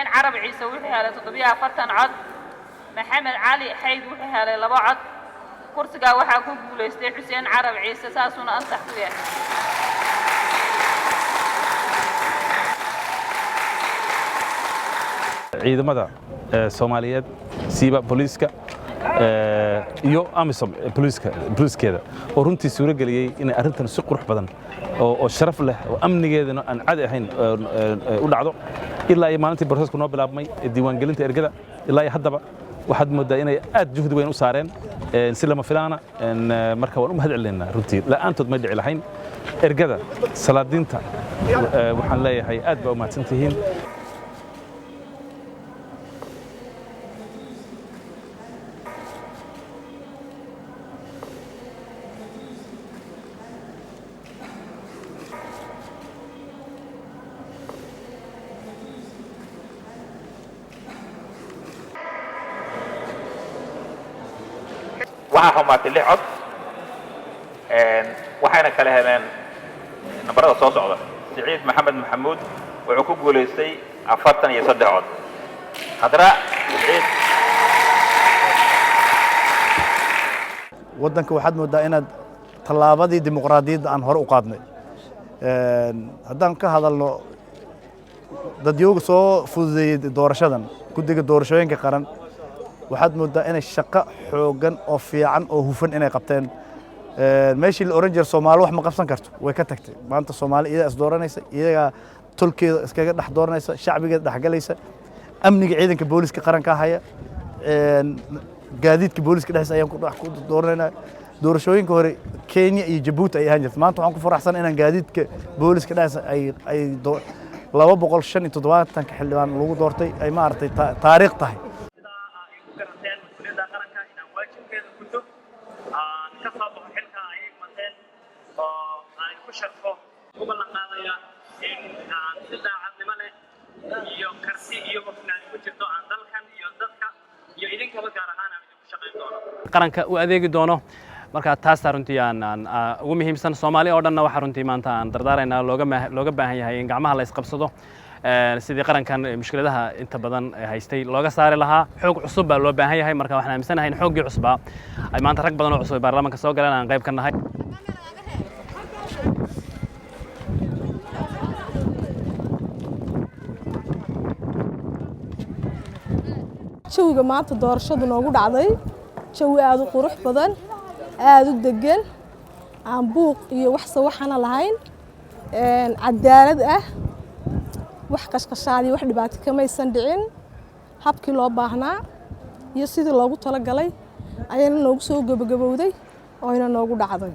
حسين عرب عيسى وحي هلا تطبيع فرتن عد محمد علي حيد وحي هلا لبا عد كرسيغا waxaa ku guuleystay حسين عرب عيسى saasuna ansax ku yahay ciidamada Soomaaliyeed siiba booliiska iyo amisom booliiskeeda oo runtii suura galiyay in arrintan si qurux badan oo sharaf leh oo amnigeedana aan cad ahayn u dhacdo ilaa ay maalintii processku noo bilaabmay diiwaan gelinta ergada ilaa ay haddaba waxaad moodaa inay aad juhdi weyn u saareen si lama filaana marka waan u mahad celinaa runtii la'aantood ma dhici lahayn ergada salaadiinta waxaan leeyahay aad baa u mahadsantihiin waxaa xumaatay 6 cod waxayna kala heleen nabarada soo socda Saciid Maxamed Maxamuud wuxuu ku guuleystay 43 cod hadra Saciid wadanka waxaad moodaa inaad tallaabadii dimuqraadiyadda aan hore u qaadnay haddaan ka hadalno dadyooga soo fududeeyay doorashadan guddiga doorashooyinka qaran waxaad moodaa inay shaqo xoogan oo fiican oo hufan inay qabteen meeshii la oran jiray Soomaali wax ma qabsan karto way ka tagtay maanta Soomaali iyada is dooranaysa iyaga tolkeeda iskaga dhex dooranaysa shacbiga dhex galaysa amniga ciidanka booliska qaranka haya gaadiidka booliska dhexdiisa ayaan ku dooranayna doorashooyinka hore Kenya iyo Djibouti ay ahaan jirtay maanta waxaan ku faraxsan inaan gaadiidka booliska dhexdiisa ay 275 xildhibaan lagu doortay ay maartay taariikh tahay شرفه وبلغ قاضية إن سلطة عظيمة iyo karsi iyo qofnaan ku jirto aan dalkan iyo dadka iyo idinka gaar ahaan aan ku shaqeyn doono qaranka u adeegi doono marka taas runtii aan ugu muhiimsan Soomaali oo dhanna waxa runtii maanta aan dardaaraynaa looga baahan yahay in gacmaha la isqabsado sidii qarankan mushkiladaha inta badan haystay looga saari lahaa xoog cusub baa loo baahan yahay marka waxaan aaminsanahay in xoogii cusba ay maanta rag badan oo cusub baarlamaanka soo galeen aan qayb ka nahay showga maanta doorashadu noogu dhacday jawi aad u qurux badan aad u degan aan buuq iyo wax sawaxana lahayn cadaalad ah wax qashqashaad iyo wax dhibaato kamaysan dhicin habkii loo baahnaa iyo sidii loogu talagalay ayayna noogu soo gabagabowday oo ina noogu dhacday